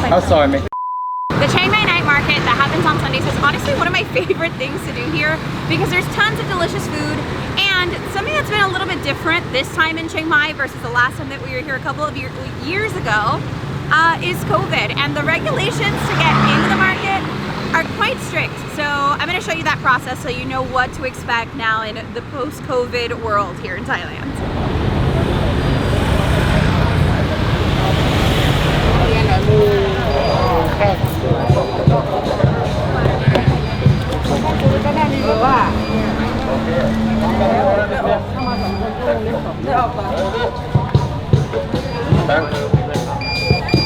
Khao Soy. The Chiang Mai night market that happens on Sundays is honestly one of my favorite things to do here because there's tons of delicious food, and something that's been a little bit different this time in Chiang Mai versus the last time that we were here a couple of years ago is COVID, and the regulations to get into the market are quite strict. So I'm going to show you that process so you know what to expect now in the post-COVID world here in Thailand.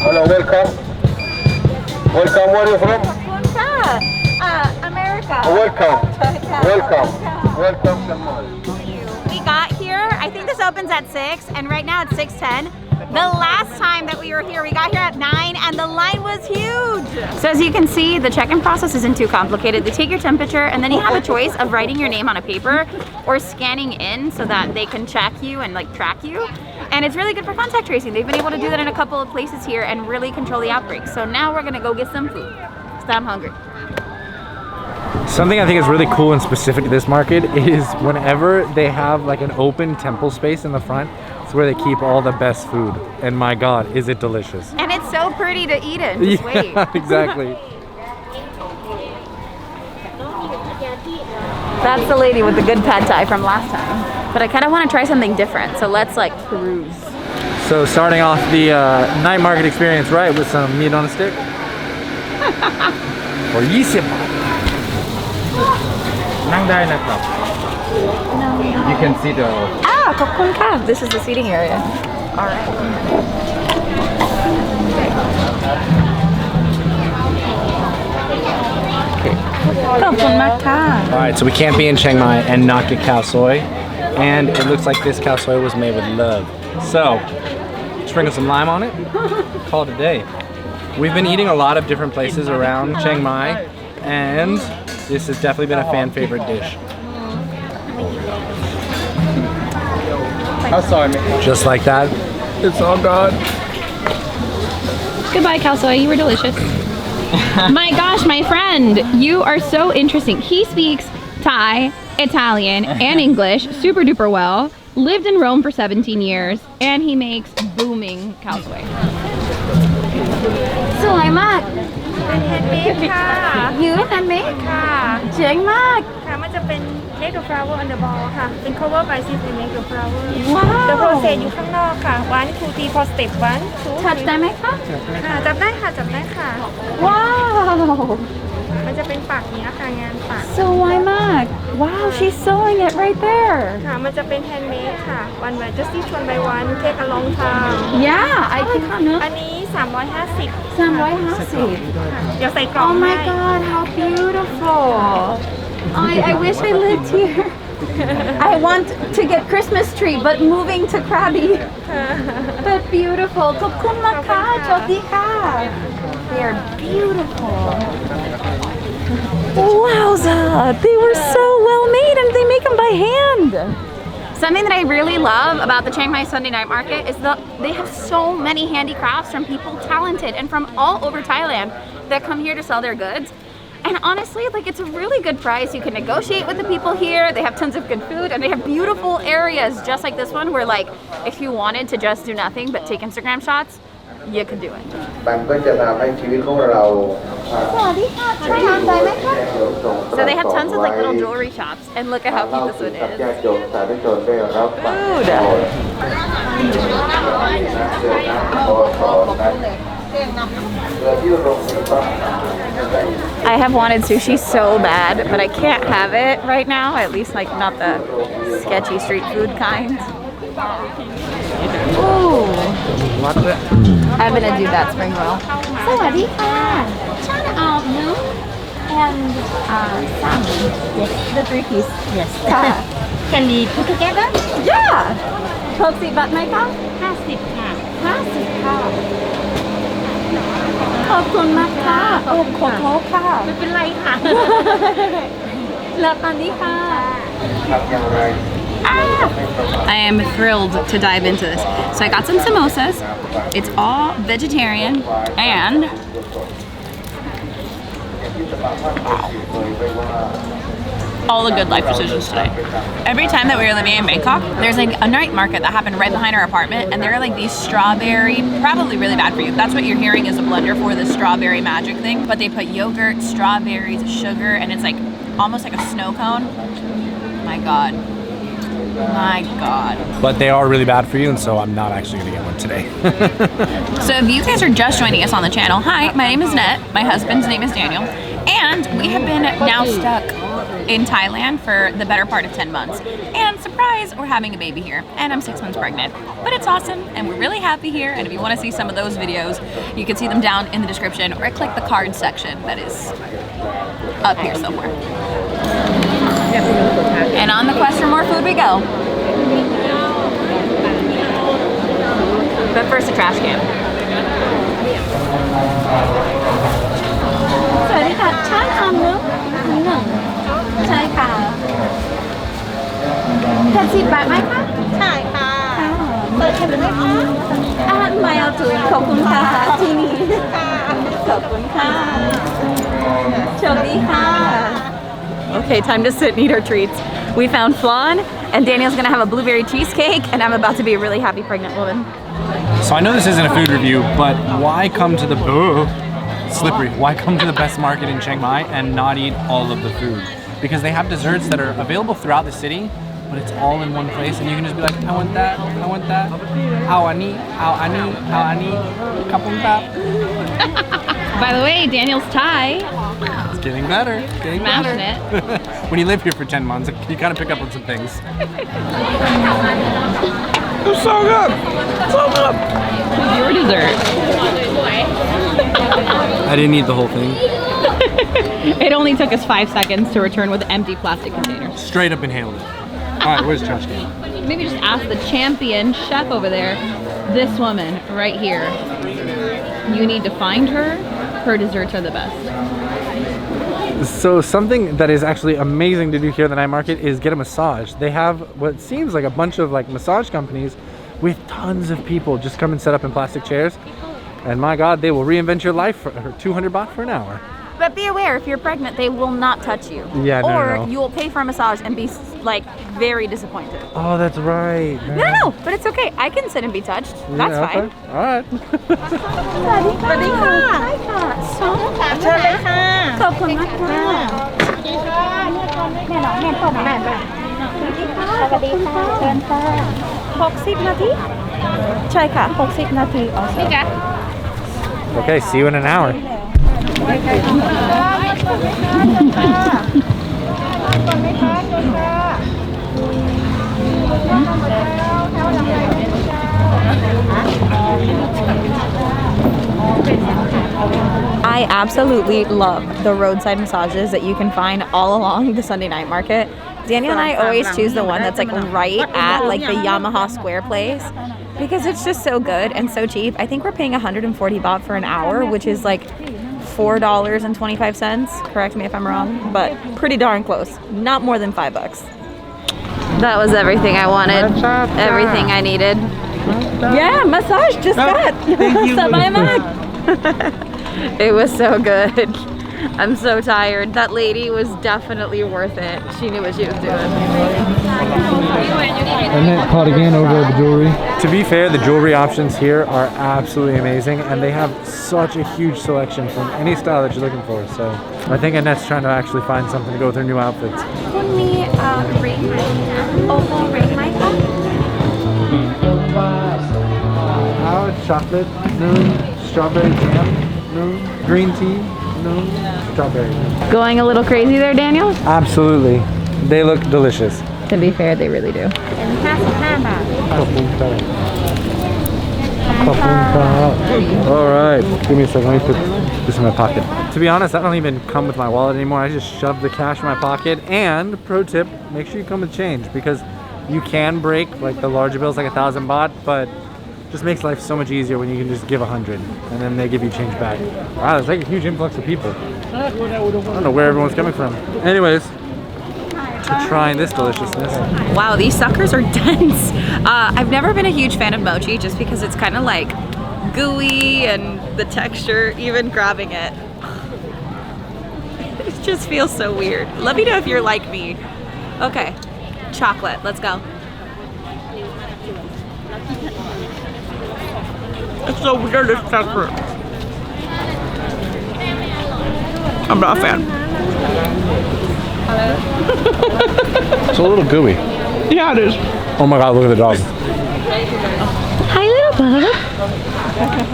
Hello, welcome. Welcome, where are you from? America. Welcome. Welcome, Chiang Mai. We got here, I think this opens at 6, and right now it's 6:10. The last time that we were here, we got here at 9 and the line was huge. So as you can see, the check-in process isn't too complicated. They take your temperature and then you have a choice of writing your name on a paper or scanning in so that they can check you and like track you. And it's really good for contact tracing. They've been able to do that in a couple of places here and really control the outbreak. So now we're gonna go get some food because I'm hungry. Something I think is really cool and specific to this market is whenever they have like an open temple space in the front, it's where they keep all the best food. And my God, is it delicious. And it's so pretty to eat in, just wait. Exactly. That's the lady with the good pad thai from last time. But I kind of want to try something different, so let's like peruse. So starting off the night market experience right with some meat on a stick. Or 20 baht. นั่งได้นะครับ You can see the...ขอบคุณค่ะ This is the seating area. Alright. Alright, so we can't be in Chiang Mai and not get Khao Soi. And it looks like this Khao Soi was made with love. So, sprinkle some lime on it, call it a day. We've been eating a lot of different places around Chiang Mai, and this has definitely been a fan favorite dish. Khao Soy. Just like that, it's all gone. Goodbye, Khao Soi. You were delicious. My gosh, my friend, you are so interesting. He speaks Thai, Italian, and English super duper well. Lived in Rome for 17 years, and he makes booming Khao Soi. สวยมาก เป็นแฮนด์เมดค่ะ ยืดอันนี้ ค่ะ เจ๋งมาก ค่ะ มันจะเป็น make the flower on the ball ค่ะ เป็น cover by seafood make the flower ว้าว the process อยู่ข้างนอกค่ะ 1 2 3 4 step 1 2 ทัดได้ไหมคะ ค่ะจับได้ค่ะ จับได้ค่ะ ว้าว มันจะเป็นปักเนี้ยค่ะ งานปัก สวยมาก Wow, she's sewing it right there. ค่ะ มันจะเป็น handmade ค่ะ one by just each one by one take a long time Yeah, I can อันนี้ 350 350 เดี๋ยวใส่กล่อง Oh my ให้ God, how beautiful. I wish I lived here. I want to get Christmas tree, but moving to Krabi. But beautiful. ขอบคุณมากค่ะโชคดีค่ะ They are beautiful. Wowza! They were so well made and they make them by hand. Something that I really love about the Chiang Mai Sunday night market is that they have so many handicrafts from people talented and from all over Thailand that come here to sell their goods. And honestly, like, it's a really good price. You can negotiate with the people here. They have tons of good food and they have beautiful areas just like this one where, like, if you wanted to just do nothing but take Instagram shots, you could do it. มันก็จะทำให้ชีวิตของเรา So they have tons of like little jewelry shops, and look at how cute this one is. I have wanted sushi so bad, but I can't have it right now. At least like not the sketchy street food kind. Ooh. I'm gonna do that spring roll. สวัสดีค่ะฉันเอาเนื้อ and salmon. Yes, the 3 piece. Yes. Can we put together? Yeah. 60 บาทไหมคะ50 ค่ะ50 ค่ะขอบคุณมากค่ะโอ้ขอโทษค่ะไม่เป็นไรค่ะแล้วตอนนี้ค่ะ ทำอย่างไร I am thrilled to dive into this. So I got some samosas. It's all vegetarian and all the good life decisions today. Every time that we were living in Bangkok, there's like a night market that happened right behind our apartment, and there are like these strawberry, probably really bad for you. That's what you're hearing is a blender for the strawberry magic thing. But they put yogurt, strawberries, sugar, and it's like almost like a snow cone. My God. My God. But they are really bad for you, and so I'm not actually gonna get one today. So if you guys are just joining us on the channel, hi, my name is Net, my husband's name is Daniel, and we have been now stuck in Thailand for the better part of 10 months. And surprise, we're having a baby here, and I'm 6 months pregnant. But it's awesome, and we're really happy here, and if you want to see some of those videos, you can see them down in the description, or click the card section that is up here somewhere. And on the quest for more food we go. But first, a trash can. Okay, time to sit and eat our treats. We found flan, and Daniel's gonna have a blueberry cheesecake, and I'm about to be a really happy pregnant woman. So I know this isn't a food review, but why come to the slippery? Why come to the best market in Chiang Mai and not eat all of the food? Because they have desserts that are available throughout the city, but it's all in one place, and you can just be like, I want that, I want that. How I need, kapung tap. By the way, Daniel's Thai. It's getting better, getting better. Smashing it. When you live here for 10 months, you gotta pick up on some things. It's so good, so good. Your dessert. I didn't eat the whole thing. It only took us 5 seconds to return with empty plastic containers. Straight up inhaled it. All right, where's the trash can? Maybe just ask the champion chef over there. This woman right here. You need to find her. Her desserts are the best. So something that is actually amazing to do here at the night market is get a massage. They have what seems like a bunch of like massage companies with tons of people just come and set up in plastic chairs. And my God, they will reinvent your life for 200 baht for an hour. But be aware, if you're pregnant, they will not touch you. Yeah, or you will pay for a massage and be like very disappointed. Oh, that's right. No, but it's okay. I can sit and be touched. That's fine. All right. Okay, see you in an hour. I absolutely love the roadside massages that you can find all along the Sunday night market. Daniel and I always choose the one that's like right at like the Yamaha Square place because it's just so good and so cheap. I think we're paying 140 baht for an hour, which is like $4.25. Correct me if I'm wrong, but pretty darn close. Not more than $5. That was everything I wanted. Everything I needed. Yeah, massage just got. It was so good. I'm so tired. That lady was definitely worth it. She knew what she was doing. And then caught again over the jewelry. To be fair, the jewelry options here are absolutely amazing, and they have such a huge selection from any style that you're looking for. So I think Annette's trying to actually find something to go with her new outfits. Can we rate my Chocolate, noon, strawberry jam, noon, green tea, noon, strawberry. Going a little crazy there, Daniel? Absolutely. They look delicious. To be fair, they really do. Alright, give me a second, let me put this in my pocket. To be honest, I don't even come with my wallet anymore. I just shove the cash in my pocket. And, pro tip, make sure you come with change because you can break like the larger bills like 1,000 baht, but just makes life so much easier when you can just give 100 and then they give you change back. Wow, there's like a huge influx of people. I don't know where everyone's coming from. Anyways, to trying this deliciousness. Wow, these suckers are dense. I've never been a huge fan of mochi just because it's kind of like gooey and the texture, even grabbing it. It just feels so weird. Let me know if you're like me. Okay, chocolate, let's go. It's so weird, this texture. I'm not a fan. It's a little gooey. Yeah, it is. Oh my god, look at the dog. Hi, little bub.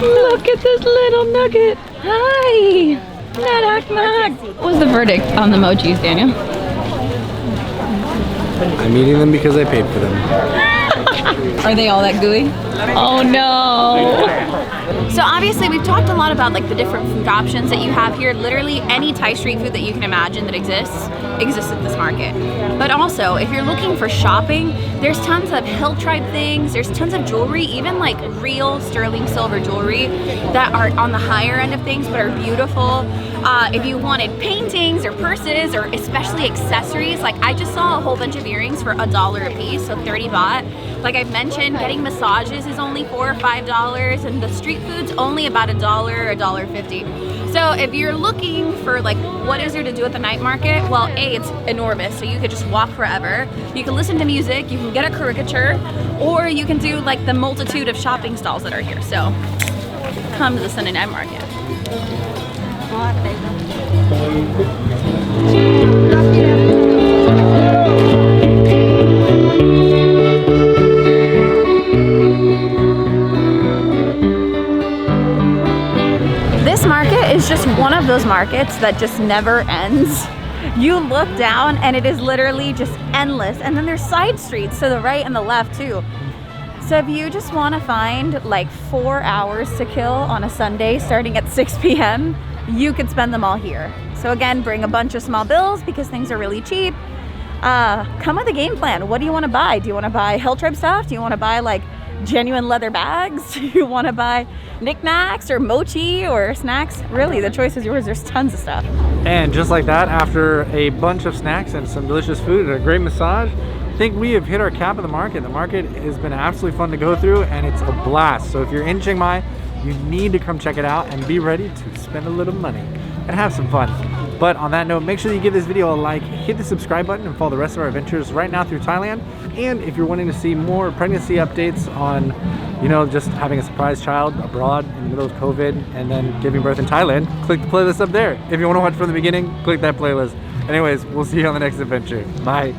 Look at this little nugget. Hi. Knock, knock. What was the verdict on the mochis, Daniel? I'm eating them because I paid for them. Are they all that gooey? Oh no. So obviously we've talked a lot about like the different food options that you have here. Literally any Thai street food that you can imagine that exists at this market. But also if you're looking for shopping, there's tons of hill tribe things, there's tons of jewelry, even like real sterling silver jewelry that are on the higher end of things but are beautiful. If you wanted paintings or purses or especially accessories, like I just saw a whole bunch of earrings for $1 a piece, so 30 baht. Like I've mentioned, getting massages is only $4 or $5 and the street food's only about $1 or $1.50. So if you're looking for like what is there to do at the night market, well A, it's enormous, so you could just walk forever. You can listen to music, you can get a caricature, or you can do like the multitude of shopping stalls that are here. So come to the Sunday night market. This market is just one of those markets that just never ends. You look down and it is literally just endless, and then there's side streets to the right and the left too. So if you just want to find like 4 hours to kill on a Sunday starting at 6 p.m, you could spend them all here. So again, bring a bunch of small bills because things are really cheap. Come with a game plan. What do you want to buy? Do you want to buy hill tribe stuff? Do you want to buy like genuine leather bags? Do you want to buy knickknacks or mochi or snacks? Really, the choice is yours. There's tons of stuff. And just like that, after a bunch of snacks and some delicious food and a great massage, I think we have hit our cap of the market. The market has been absolutely fun to go through and it's a blast. So if you're in Chiang Mai, you need to come check it out and be ready to spend a little money and have some fun. But on that note, make sure that you give this video a like, hit the subscribe button, and follow the rest of our adventures right now through Thailand. And if you're wanting to see more pregnancy updates on, you know, just having a surprise child abroad in the middle of COVID and then giving birth in Thailand, click the playlist up there. If you want to watch from the beginning, click that playlist. Anyways, we'll see you on the next adventure. Bye.